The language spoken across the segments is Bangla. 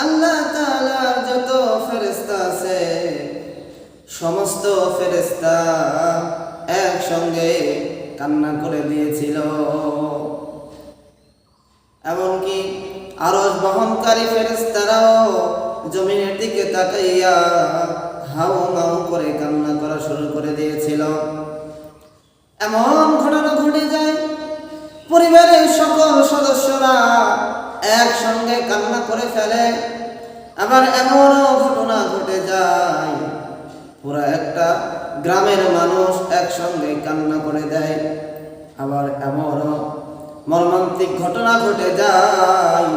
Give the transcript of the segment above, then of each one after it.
আল্লাহ তাআলার যত ফেরেশতা আছে সমস্ত ফেরেশতা একসঙ্গে কান্না করে দিয়েছিল। এমনকি আরশ বহনকারী ফেরেশতারাও জমিনের দিকে তাকাইয়া হাউ মাউ করে কান্না করা শুরু করে দিয়েছিল। এমন ঘটনা ঘটে যায়, পরিবারের সকল সদস্যরা একসঙ্গে কান্না করে ফেলে। আবার এমনও ঘটনা ঘটে যায়, পুরা একটা গ্রামের মানুষ একসঙ্গে কান্না করে দেয়। আবার এমনও মর্মান্তিক ঘটনা ঘটে যায়,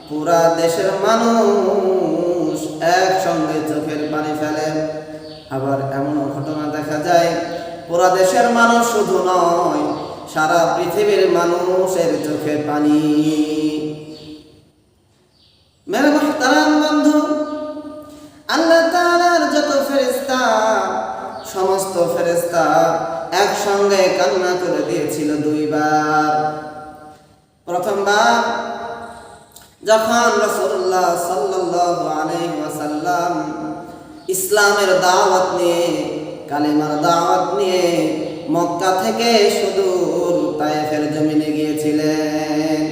পুরা দেশের মানুষ একসঙ্গে চোখের পানি ফেলে। আবার এমন ঘটনা দেখা যায়, পুরা দেশের মানুষ শুধু নয়, সারা পৃথিবীর মানুষের চোখে পানি। মেরে মুহতারাম বন্ধু, আল্লাহ তাআলার যত ফেরেশতা সমস্ত ফেরেশতা একসঙ্গে কান্না করে দিয়েছিল দুইবার। প্রথমবার যখন রাসূলুল্লাহ সাল্লাল্লাহু আলাইহি ওয়াসাল্লাম ইসলামের দাওয়াত নিয়ে, কালেমার দাওয়াত নিয়ে মক্কা থেকে সুদূর তায়েফের জমিনে গিয়েছিলেন।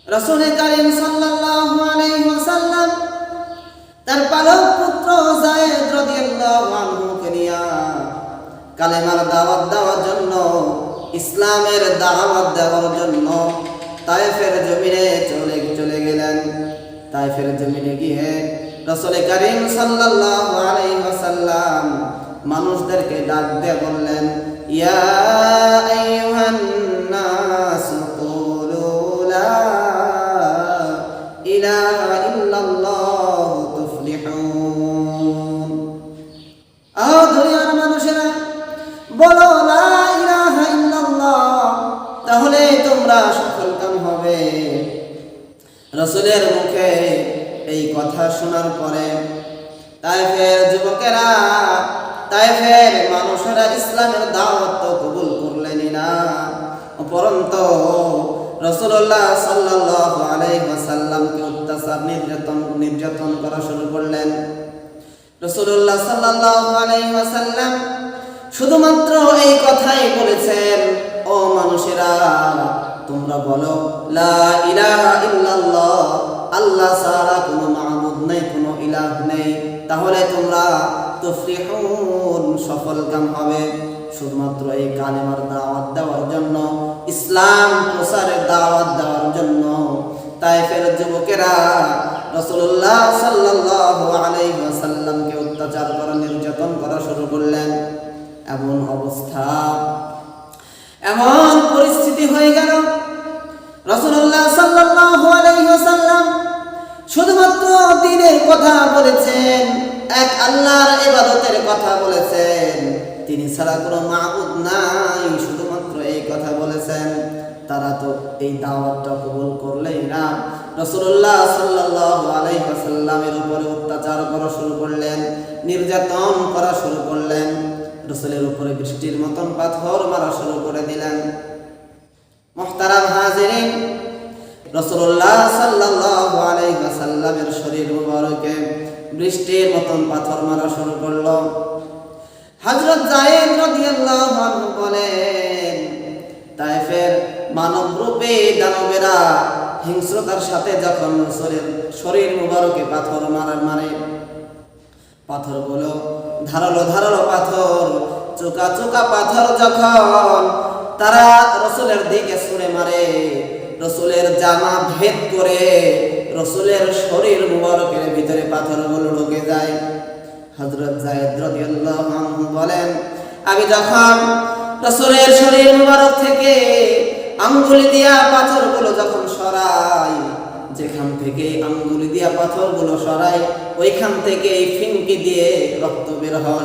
রাসূল কারীম সাল্লাল্লাহু আলাইহি ওয়াসাল্লাম তার পালক পুত্র যায়েদ রাদিয়াল্লাহু আনহুকে নিয়া কালেমার দাওয়াত দেওয়ার জন্য, ইসলামের দাওয়াত দেওয়ার জন্য তায়েফের জমিনে চলে গেলেন। তায়েফের জমিনে গিয়ে রাসূল কারীম সাল্লাল্লাহু আলাইহি ওয়াসাল্লাম মানুষদেরকে ডাক দিয়ে বললেন, ইয়া আইয়ুহান নাস কুলু লা ইলাহা ইল্লাল্লাহ তুফলিহুন। আও দুনিয়ার মানুষেরা, বলো লা ইলাহা ইল্লাল্লাহ, তাহলে তোমরা সফলকাম হবে। রাসূলের মুখে এই কথা শোনার পরে তায়েফের যুবকেরা, তায়েফের মানুষেরা ইসলামের দাওয়াত তো কবুল করলেনই না, উপরন্তু রাসূলুল্লাহ সাল্লাল্লাহু আলাইহি ওয়াসাল্লামকে অত্যাচার নির্যাতন করা শুরু করলেন। রাসূলুল্লাহ সাল্লাল্লাহু আলাইহি ওয়াসাল্লাম শুধুমাত্র এই কথাই বলেছেন, ও মানুষেরা, তোমরা বলো লা ইলাহা ইল্লাল্লাহ, আল্লাহ ছাড়া কোনো মাবুদ নেই, কোনো ইলাহ নেই, তাহলে তোমরা তুফলিহুন, সফলকাম হবে। শুধুমাত্র এই কালেমার দাওয়াত দেওয়ার জন্য, ইসলাম প্রচারের দাওয়াত দেওয়ার জন্য তায়েফের যুবকেরা রাসূলুল্লাহ সাল্লাল্লাহু আলাইহি ওয়াসাল্লামকে অত্যাচার করা, নির্যাতন করা শুরু করলেন। এমন অবস্থা, এমন পরিস্থিতি হয়ে গেল, রাসূলুল্লাহ সাল্লাল্লাহু আলাইহি ওয়াসাল্লাম শুধুমাত্র দ্বীনের কথা বলেছেন, এক আল্লাহর ইবাদতের কথা বলেছেন, তিনি ছাড়া কোনো মাবুদ নাই, শুধুমাত্র এই কথা বলেছেন। তারা তো এই দাওয়াতটা কবুল করলেই না, রাসূলুল্লাহ সাল্লাল্লাহু আলাইহি ওয়াসাল্লামের উপরে অত্যাচার করা শুরু করলেন, নির্যাতন করা শুরু করলেন, রাসূলের উপরে বৃষ্টির মতন পাথর মারা শুরু করে দিলেন। মুহতারাম হাজিরিন, রাসূলুল্লাহ সাল্লাল্লাহু আলাইহি ওয়াসাল্লামের শরীর মুবারকে বৃষ্টির মতন পাথর মারা শুরু করলো। হযরত যায়েদ রাদিয়াল্লাহু আনহু বলেন, তায়েফের মানবরূপী দানবেরা হিংস্রতার সাথে যখন রাসূলের শরীর মুবারকে পাথর মারে, পাথরগুলো ধারালো পাথর, চোকা পাথর যখন তারা রাসূলের দিকে ছুঁড়ে মারে, রাসূলের জামা ভেদ করে রাসূলের শরীর মুবারকের ভিতরে পাথরগুলো ঢুকে যায়। হযরত যায়েদ রাদিয়াল্লাহু আনহু বলেন, আমি যখন রাসূলের শরীর মুবারক থেকে আঙ্গুলি দিয়া পাথরগুলো যখন সরাই, যেখান থেকে আঙ্গুলি দিয়া পাথরগুলো সরাই, ওইখান থেকে এই ফিনকি দিয়ে রক্ত বের হওয়া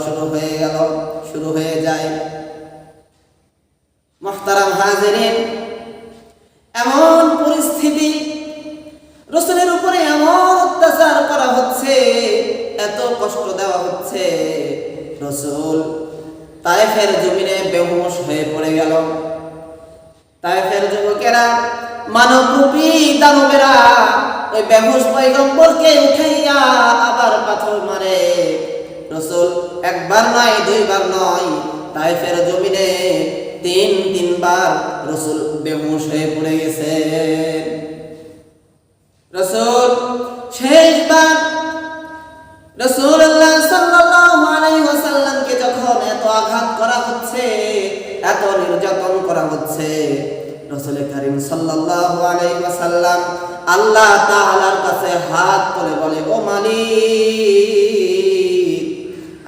শুরু হয়ে যায়। মুহতারাম হাজিরিন, এমন পরিস্থিতি, রাসূলের উপরে এমন অত্যাচার করা হচ্ছে, এত কষ্ট দেওয়া হচ্ছে, রাসূল তায়েফের জমিনে বেহুশ হয়ে পড়ে গেল। তায়েফের যুবকেরা, মানবরূপী দানবেরা ওই বেহুশ পয়গম্বরকে উঠাইয়া আবার পাথর মারে। রাসূল একবার নয় দুইবার নয়, তায়েফের জমিনে তিনবার রাসূল বেহুশ হয়ে পড়ে গেছেন। রাসূল শেষবার রাসূলুল্লাহ সাল্লাল্লাহু আলাইহি ওয়াসাল্লামকে যখন এত আঘাত করা হচ্ছে, এত নির্যাতন করা হচ্ছে, রাসূল কারীম সাল্লাল্লাহু আলাইহি ওয়াসাল্লাম আল্লাহ তাআলার কাছে হাত তুলে বলে, ও মালিক,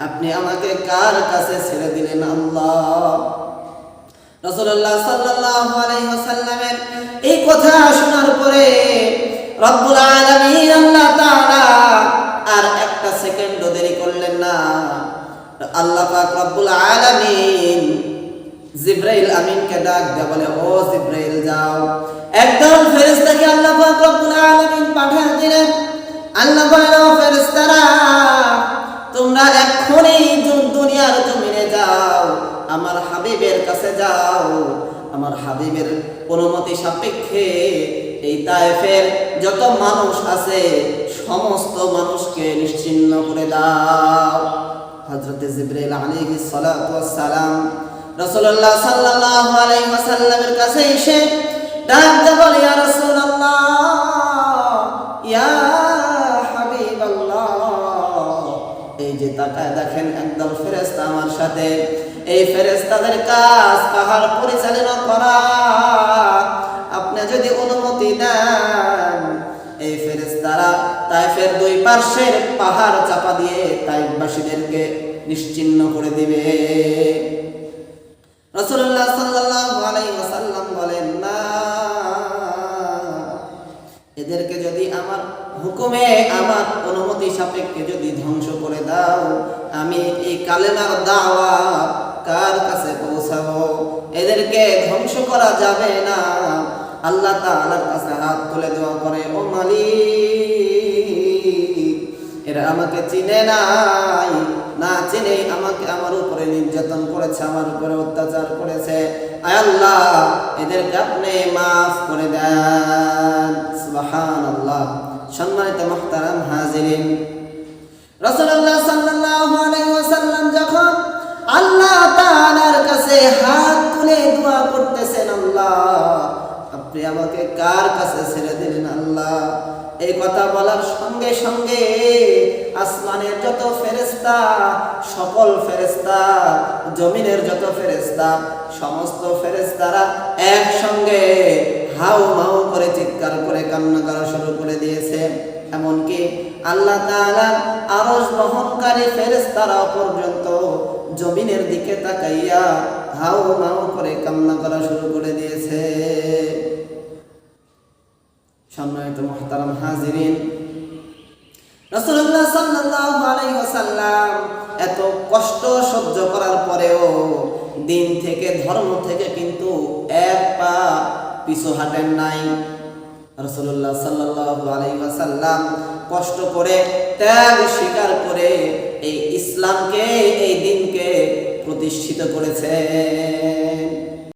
আপনি আমাকে কার কাছে ছেড়ে দিলেন আল্লাহ? রাসূলুল্লাহ সাল্লাল্লাহু আলাইহি ওয়াসাল্লামের এই কথা শোনার পরে রব্বুল আলামিন আল্লাহ তাআলা আর একটা সেকেন্ডও দেরি করলেন না। আল্লাহ পাক রব্বুল আলামিন জিবরাইল আমিনকে ডাক দিয়ে বলে, ও জিবরাইল যাও, একদল ফেরেশতাকে আল্লাহ পাক রব্বুল আলামিন পাঠিয়ে দিলেন। আল্লাহ বলেন, ও ফেরেশতারা, তোমরা এক্ষুনি দুনিয়ার জমিনে যাও, আমার হাবিবের কাছে যাও, আমার হাবিবের অনুমতি সাপেক্ষে এই তায়েফের যত মানুষ আছে সমস্ত মানুষকে নিশ্চিহ্ন করে দাও। হযরত জিবরাইল আলাইহিস সালাতু ওয়াস সালাম রাসূলুল্লাহ সাল্লাল্লাহু আলাইহি ওয়াসাল্লামের কাছে এসে ডাক দিয়ে বলে, ইয়া রাসূলুল্লাহ, ইয়া হাবিবাল্লাহ, এই যে তাকায় দেখেন একদল ফেরেশতা আমার সাথে, এই ফেরেশতাদের কাজ পাহাড় পরিচালনা করা, আপনি যদি অনুমতি দেন এই ফেরেশতারা তায়েফের দুই পার্শ্বের পাহাড় চাপা দিয়ে তায়েফবাসীদেরকে নিশ্চিহ্ন করে দিবে। রাসূলুল্লাহ সাল্লাল্লাহু আলাইহি ওয়াসাল্লাম বলেন, না, এদেরকে যদি আমার হুকুমে আমার অনুমতি সাপেক্ষে যদি ধ্বংস করে দাও, আমি এই কালেমার দাওয়াত কার কাছে পৌঁছাবো? এদেরকে ধ্বংস করা যাবে না। আল্লাহ তাআলার কাছে হাত তুলে দোয়া করে, ও মালিক, এরা আমাকে চিনে নাই, না চিনে আমাকে আমার উপরে নির্যাতন করেছে, আমার উপরে অত্যাচার করেছে, আয় আল্লাহ এদেরকে আপনি মাফ করে দেন। সুবহানাল্লাহ। সম্মানিত মুহতারাম হাজিরিন, রাসূলুল্লাহ সাল্লাল্লাহু আলাইহি ওয়াসাল্লাম যখন আল্লাহ তাআলার কাছে হাত তুলে দোয়া করতেছেন, আল্লাহ আপনি আমাকে কার কাছে ছেড়ে দিলেন আল্লাহ, এই কথা বলার সঙ্গে সঙ্গে আসমানের যত ফেরেশতা, সকল ফেরেশতা, জমিনের যত ফেরেশতা, সমস্ত ফেরেশতারা একসঙ্গে হাউ মাউ করে চিৎকার করে কান্না করা শুরু করে দিয়েছে। এমনকি আল্লাহ তাআলা আরশ বহনকারী ফেরেশতারা পর্যন্ত জমিনের দিকে তাকাইয়া হাউ মাউ করে কান্না করা শুরু করে দিয়েছে। সম্মানিত মুহতারাম হাজিরিন, রাসূলুল্লাহ সাল্লাল্লাহু আলাইহি ওয়াসাল্লাম এত কষ্ট সহ্য করার পরেও দিন থেকে, ধর্ম থেকে কিন্তু এক পা পিছু হাঁটেন নাই। রাসূলুল্লাহ সাল্লাল্লাহু আলাইহি ওয়াসাল্লাম কষ্ট করে, ত্যাগ স্বীকার করে এই ইসলামকে, এই দ্বীনকে প্রতিষ্ঠিত করেছেন।